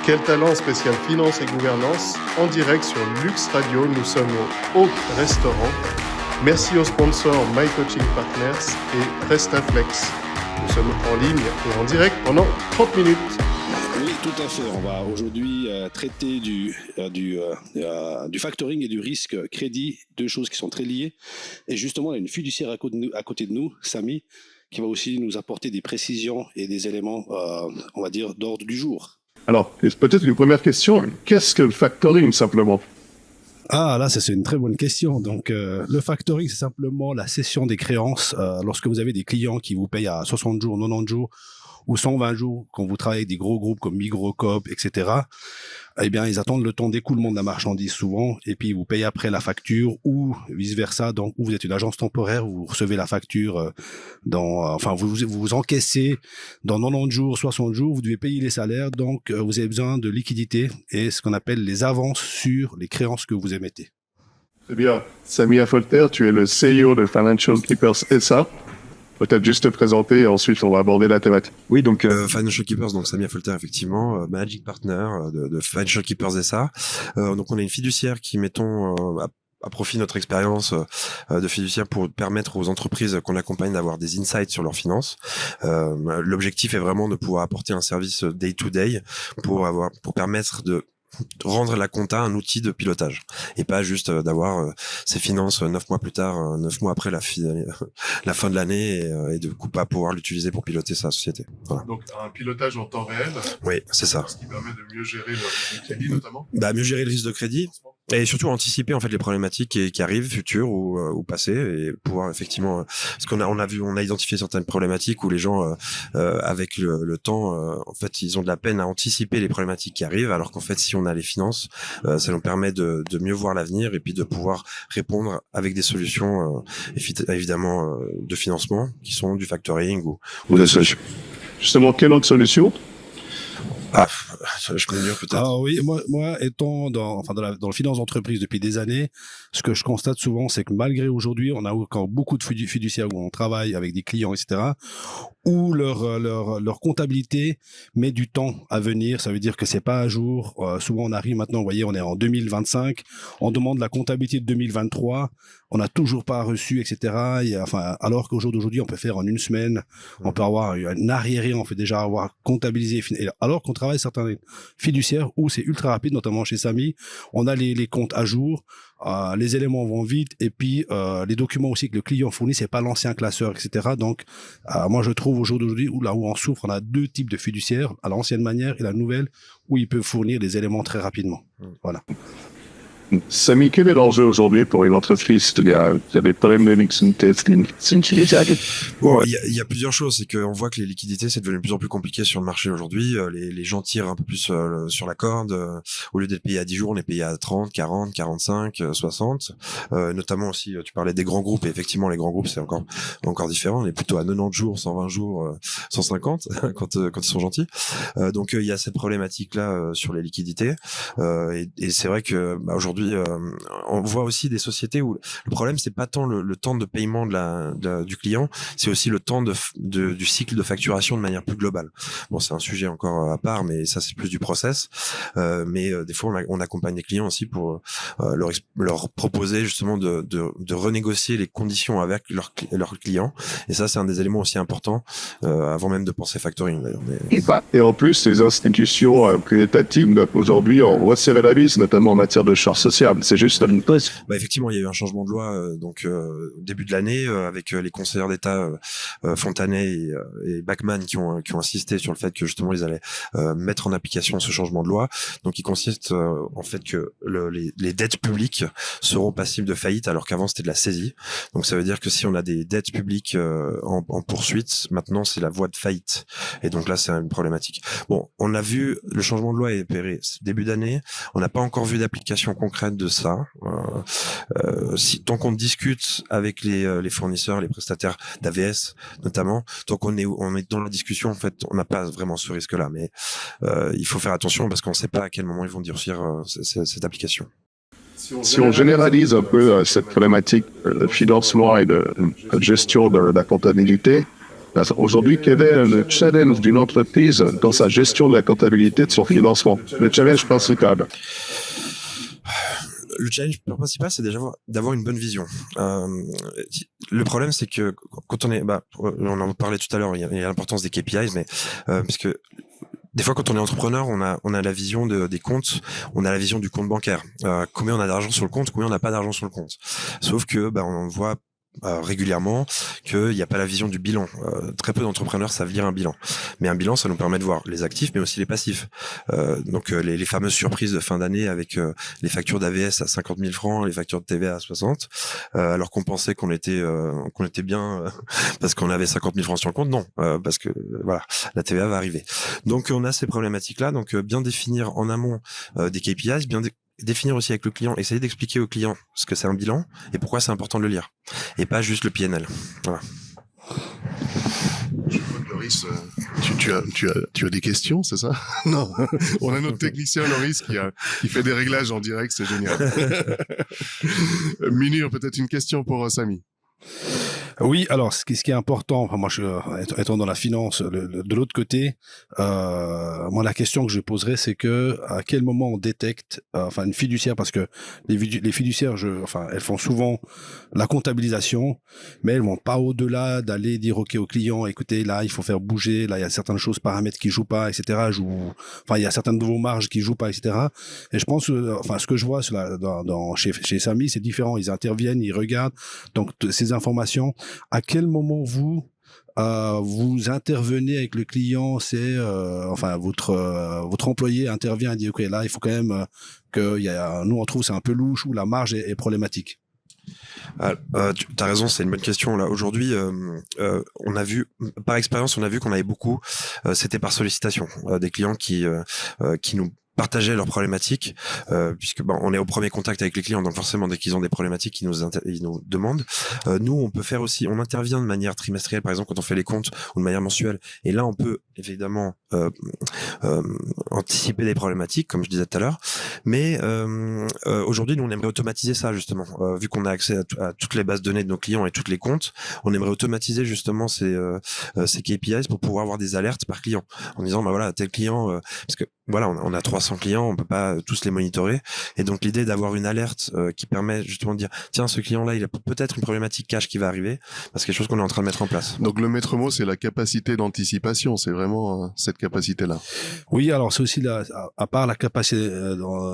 Quel talent spécial finance et gouvernance, en direct sur Lux Radio, nous sommes au Hawk Restaurant. Merci aux sponsors My Coaching Partners et PrestaFlex. Nous sommes en ligne et en direct pendant 30 minutes. Oui, tout à fait. On va aujourd'hui traiter du factoring et du risque crédit, deux choses qui sont très liées. Et justement, il y a une fiduciaire à côté de nous, Samy, qui va aussi nous apporter des précisions et des éléments, on va dire, d'ordre du jour. Alors, peut-être une première question, qu'est-ce que le factoring simplement ? Ah, là, ça, c'est une très bonne question. Donc, le factoring, c'est simplement la cession des créances. Lorsque vous avez des clients qui vous payent à 60 jours, 90 jours ou 120 jours, quand vous travaillez avec des gros groupes comme Migros, Coop, etc., eh bien, ils attendent le temps d'écoulement de la marchandise souvent, et puis ils vous payent après la facture, ou vice-versa. Donc, où vous êtes une agence temporaire, vous recevez la facture vous encaissez dans 90 jours, 60 jours, vous devez payer les salaires, donc vous avez besoin de liquidité et ce qu'on appelle les avances sur les créances que vous émettez. Très bien. Samy Affolter, tu es le CEO de Financial Keepers SA. Peut-être juste te présenter et ensuite on va aborder la thématique. Oui, donc Financial Keepers, donc Samy Affolter effectivement, Managing Partner de Financial Keepers SA. Donc on est une fiduciaire qui mettons à profit notre expérience de fiduciaire pour permettre aux entreprises qu'on accompagne d'avoir des insights sur leurs finances. L'objectif est vraiment de pouvoir apporter un service day to day pour permettre de rendre la compta un outil de pilotage et pas juste d'avoir ses finances 9 mois plus tard, 9 mois après la fin de l'année et de coup pas pouvoir l'utiliser pour piloter sa société. Voilà. Donc un pilotage en temps réel. Oui, c'est ça. Ce qui permet de mieux gérer le risque de crédit notamment. Mieux gérer le risque de crédit. Et surtout anticiper en fait les problématiques qui arrivent futures ou passées et pouvoir effectivement parce qu'on a identifié certaines problématiques où les gens avec le temps en fait ils ont de la peine à anticiper les problématiques qui arrivent alors qu'en fait si on a les finances ça nous permet de mieux voir l'avenir et puis de pouvoir répondre avec des solutions évidemment de financement qui sont du factoring ou de solutions. Justement, quelle autre solution ? Je peux dire peut-être. Ah oui, moi étant dans le finance d'entreprise depuis des années, ce que je constate souvent, c'est que malgré aujourd'hui, on a encore beaucoup de fiduciaires où on travaille avec des clients, etc., où leur comptabilité met du temps à venir. Ça veut dire que c'est pas à jour. Souvent, on arrive maintenant, vous voyez, on est en 2025, on demande la comptabilité de 2023, on n'a toujours pas reçu, etc. Alors qu'au jour d'aujourd'hui, on peut faire en une semaine, on peut avoir un arriéré, on peut déjà avoir comptabilisé. Alors qu'on travaille certains fiduciaires où c'est ultra rapide, notamment chez Samy, on a les comptes à jour, les éléments vont vite et puis les documents aussi que le client fournit, c'est pas l'ancien classeur, etc. Donc moi je trouve au jour d'aujourd'hui où on souffre, on a deux types de fiduciaires, à l'ancienne manière et la nouvelle où ils peuvent fournir des éléments très rapidement. Voilà. Samy, quel est l'enjeu aujourd'hui pour une entreprise? Il y a des problèmes de Bon, il y a plusieurs choses. C'est qu'on voit que les liquidités, c'est devenu de plus en plus compliqué sur le marché aujourd'hui. Les gens tirent un peu plus sur la corde. Au lieu d'être payé à 10 jours, on est payé à 30, 40, 45, 60. Notamment aussi, tu parlais des grands groupes. Et effectivement, les grands groupes, c'est encore différent. On est plutôt à 90 jours, 120 jours, 150 quand ils sont gentils. Donc, il y a cette problématique-là sur les liquidités. Et c'est vrai que aujourd'hui, on voit aussi des sociétés où le problème c'est pas tant le temps de paiement du client, c'est aussi le temps du cycle de facturation de manière plus globale. Bon, c'est un sujet encore à part, mais ça c'est plus du process. Mais des fois on accompagne les clients aussi pour leur proposer justement de renégocier les conditions avec leurs clients. Et ça c'est un des éléments aussi importants avant même de penser factoring d'ailleurs. Et en plus, les institutions plus étatiques aujourd'hui ont resserré la vis, notamment en matière de charges sociales. C'est juste une pause. Effectivement, il y a eu un changement de loi au début de l'année avec les conseillers d'État Fontanet et Bachmann qui ont insisté sur le fait que justement ils allaient mettre en application ce changement de loi. Donc, il consiste en fait que les dettes publiques seront passibles de faillite alors qu'avant c'était de la saisie. Donc, ça veut dire que si on a des dettes publiques en poursuite, maintenant c'est la voie de faillite. Et donc là, c'est une problématique. Bon, on a vu le changement de loi est opéré début d'année. On n'a pas encore vu d'application concrète de ça. Tant qu'on discute avec les fournisseurs, les prestataires d'AVS notamment, tant qu'on est dans la discussion, en fait, on n'a pas vraiment ce risque-là. Mais il faut faire attention parce qu'on ne sait pas à quel moment ils vont durcir cette application. Si on généralise un peu cette problématique de financement et de gestion de la comptabilité, Aujourd'hui, quel est le challenge d'une entreprise dans sa gestion de la comptabilité de son financement? Le challenge principal. Le challenge principal, c'est déjà d'avoir une bonne vision. Le problème, c'est que quand on en parlait tout à l'heure, il y a l'importance des KPIs, mais parce que des fois, quand on est entrepreneur, on a la vision des comptes, on a la vision du compte bancaire. Combien on a d'argent sur le compte, combien on n'a pas d'argent sur le compte. Sauf que on voit régulièrement qu'il n'y a pas la vision du bilan. Très peu d'entrepreneurs savent lire un bilan. Mais un bilan, ça nous permet de voir les actifs, mais aussi les passifs. Donc les fameuses surprises de fin d'année avec les factures d'AVS à 50 000 francs, les factures de TVA à 60, alors qu'on pensait qu'on était bien parce qu'on avait 50 000 francs sur le compte. Non, parce que voilà, la TVA va arriver. Donc on a ces problématiques-là. Donc bien définir en amont des KPIs, bien définir aussi avec le client, essayer d'expliquer au client ce que c'est un bilan et pourquoi c'est important de le lire et pas juste le PNL. Voilà. Je vois que Loris, tu as des questions, c'est ça? Non, on a notre technicien Loris qui fait des réglages en direct, c'est génial. Munir, peut-être une question pour Samy. Oui, alors ce qui est important, enfin moi étant dans la finance, de l'autre côté, moi la question que je poserais, c'est que à quel moment on détecte, une fiduciaire, parce que les fiduciaires, elles font souvent la comptabilisation, mais elles vont pas au-delà d'aller dire ok au client, écoutez là il faut faire bouger, là il y a certaines choses, paramètres qui jouent pas, etc. Il y a certaines de vos marges qui jouent pas, etc. Et je pense, ce que je vois chez Samy, c'est différent. Ils interviennent, ils regardent, donc ces informations. À quel moment vous intervenez avec le client, votre employé intervient et dit ok là il faut quand même nous on trouve c'est un peu louche ou la marge est problématique. Tu as raison, c'est une bonne question. Là aujourd'hui, on a vu par expérience, qu'on avait beaucoup, c'était par sollicitation, des clients qui nous partager leurs problématiques, puisque on est au premier contact avec les clients, donc forcément dès qu'ils ont des problématiques, ils nous demandent. Nous, on peut faire aussi, on intervient de manière trimestrielle, par exemple quand on fait les comptes, ou de manière mensuelle. Et là, on peut évidemment anticiper des problématiques, comme je disais tout à l'heure. Mais aujourd'hui, nous, on aimerait automatiser ça justement, vu qu'on a accès à toutes les bases de données de nos clients et toutes les comptes. On aimerait automatiser justement ces KPIs pour pouvoir avoir des alertes par client, en disant voilà tel client, parce que voilà, on a 300 clients, on peut pas tous les monitorer. Et donc, l'idée d'avoir une alerte qui permet justement de dire, tiens, ce client-là, il a peut-être une problématique cash qui va arriver, c'est quelque chose qu'on est en train de mettre en place. Donc, le maître mot, c'est la capacité d'anticipation. C'est vraiment cette capacité-là. Oui, alors c'est aussi, à part la capacité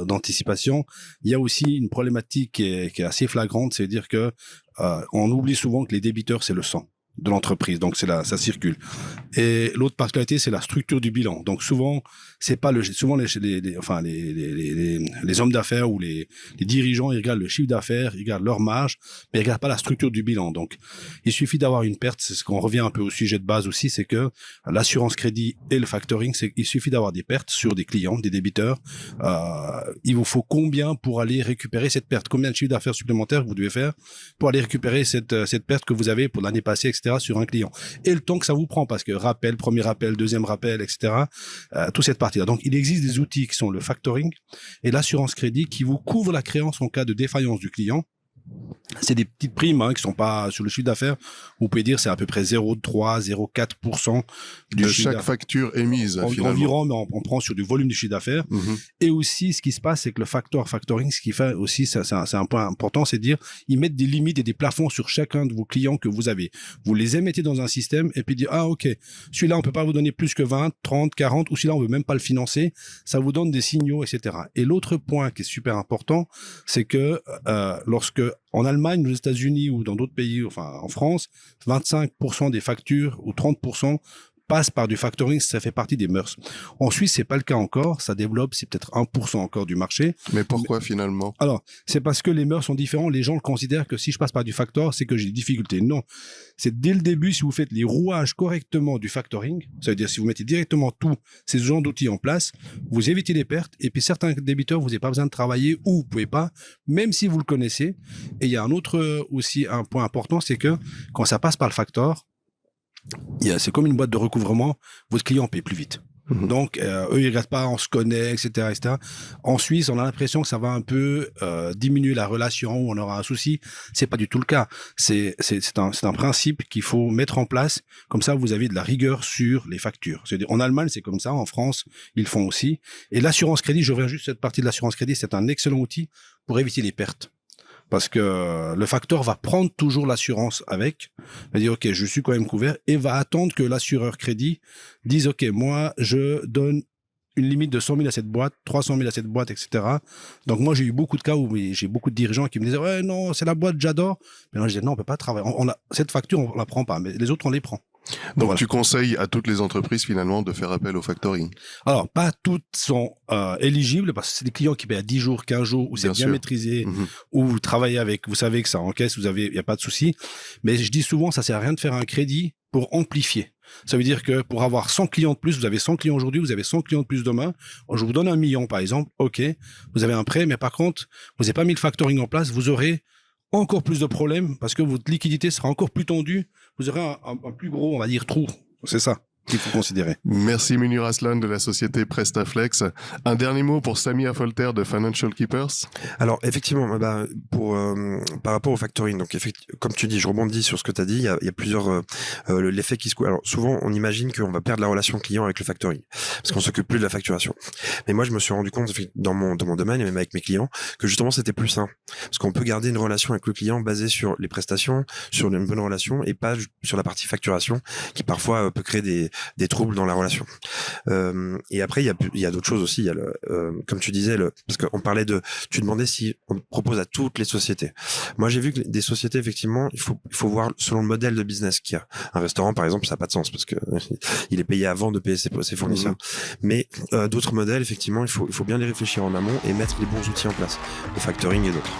d'anticipation, il y a aussi une problématique qui est assez flagrante, c'est-à-dire que on oublie souvent que les débiteurs, c'est le sang de l'entreprise, donc ça circule. Et l'autre particularité, c'est la structure du bilan. Donc souvent, c'est pas souvent les hommes d'affaires ou les dirigeants, ils regardent le chiffre d'affaires, ils regardent leur marge, mais ils regardent pas la structure du bilan. Donc il suffit d'avoir une perte. C'est ce qu'on revient un peu au sujet de base aussi, c'est que l'assurance crédit et le factoring, il suffit d'avoir des pertes sur des clients, des débiteurs. Il vous faut combien pour aller récupérer cette perte? Combien de chiffre d'affaires supplémentaire vous devez faire pour aller récupérer cette perte que vous avez pour l'année passée, etc., sur un client, et le temps que ça vous prend, parce que premier rappel, deuxième rappel, etc., toute cette partie-là. Donc il existe des outils qui sont le factoring et l'assurance crédit qui vous couvrent la créance en cas de défaillance du client. C'est des petites primes qui sont pas sur le chiffre d'affaires. Vous pouvez dire c'est à peu près 0,3, 0,4% de chaque facture émise. Environ, mais on prend sur du volume du chiffre d'affaires. Et aussi, ce qui se passe, c'est que le factoring, ce qui fait aussi, c'est un point important, c'est de dire, ils mettent des limites et des plafonds sur chacun de vos clients que vous avez. Vous les émettez dans un système et puis dire, ah ok, celui-là on peut pas vous donner plus que 20, 30, 40, ou celui-là on veut même pas le financer. Ça vous donne des signaux, etc. Et l'autre point qui est super important, c'est que lorsque en Allemagne, aux États-Unis ou dans d'autres pays, en France, 25% des factures ou 30% passent par du factoring, ça fait partie des mœurs. En Suisse, c'est pas le cas encore, ça développe, c'est peut-être 1% encore du marché. Mais pourquoi finalement? Alors, c'est parce que les mœurs sont différents, les gens le considèrent que si je passe par du factor, c'est que j'ai des difficultés. Non, c'est dès le début, si vous faites les rouages correctement du factoring, ça veut dire si vous mettez directement tous ces genres d'outils en place, vous évitez les pertes, et puis certains débiteurs, vous n'avez pas besoin de travailler, ou vous pouvez pas, même si vous le connaissez. Et il y a un autre aussi, un point important, c'est que quand ça passe par le factor, c'est comme une boîte de recouvrement, votre client paye plus vite. Donc, eux, ils regardent pas, on se connaît, etc., etc. En Suisse, on a l'impression que ça va un peu diminuer la relation, où on aura un souci. C'est pas du tout le cas. C'est un principe qu'il faut mettre en place. Comme ça, vous avez de la rigueur sur les factures. En Allemagne, c'est comme ça. En France, ils le font aussi. Et l'assurance crédit, je reviens juste cette partie de l'assurance crédit, c'est un excellent outil pour éviter les pertes. Parce que le facteur va prendre toujours l'assurance avec, va dire ok, je suis quand même couvert, et va attendre que l'assureur crédit dise ok, moi je donne une limite de 100 000 à cette boîte, 300 000 à cette boîte, etc. Donc moi j'ai eu beaucoup de cas où j'ai beaucoup de dirigeants qui me disaient ouais non c'est la boîte j'adore, mais moi je disais non on peut pas travailler, cette facture on la prend pas, mais les autres on les prend. Donc voilà. tu conseilles à toutes les entreprises finalement de faire appel au factoring. Alors pas toutes sont éligibles parce que c'est des clients qui payent à 10 jours, 15 jours où c'est bien maîtrisé, où vous travaillez avec, vous savez que ça encaisse, il y a pas de souci. Mais je dis souvent ça sert à rien de faire un crédit pour amplifier. Ça veut dire que pour avoir 100 clients de plus, vous avez 100 clients aujourd'hui, vous avez 100 clients de plus demain. Je vous donne 1 million par exemple, ok, vous avez un prêt, mais par contre vous n'avez pas mis le factoring en place, vous aurez encore plus de problèmes parce que votre liquidité sera encore plus tendue. Vous aurez un plus gros, on va dire, trou. C'est ça qu'il faut considérer. Merci Munir Aslan de la société Prestaflex. Un dernier mot pour Samir Folter de Financial Keepers. Alors effectivement, par rapport au factoring, donc comme tu dis, je rebondis sur ce que tu as dit, il y a plusieurs l'effet qui se coule. Alors souvent on imagine qu'on va perdre la relation client avec le factoring parce qu'on s'occupe plus de la facturation. Mais moi je me suis rendu compte dans mon domaine et même avec mes clients que justement c'était plus sain parce qu'on peut garder une relation avec le client basée sur les prestations, sur une bonne relation et pas sur la partie facturation qui parfois peut créer des troubles dans la relation. Et après, il y a d'autres choses aussi. Il y a comme tu disais, parce qu'on parlait tu demandais si on propose à toutes les sociétés. Moi, j'ai vu que des sociétés, effectivement, il faut voir selon le modèle de business qu'il y a. Un restaurant, par exemple, ça n'a pas de sens parce que il est payé avant de payer ses fournisseurs. Mais d'autres modèles, effectivement, il faut bien les réfléchir en amont et mettre les bons outils en place, le factoring et d'autres.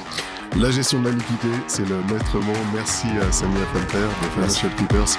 La gestion de la liquidité, c'est le maître mot. Merci à Samir Folter de Financial Keepers.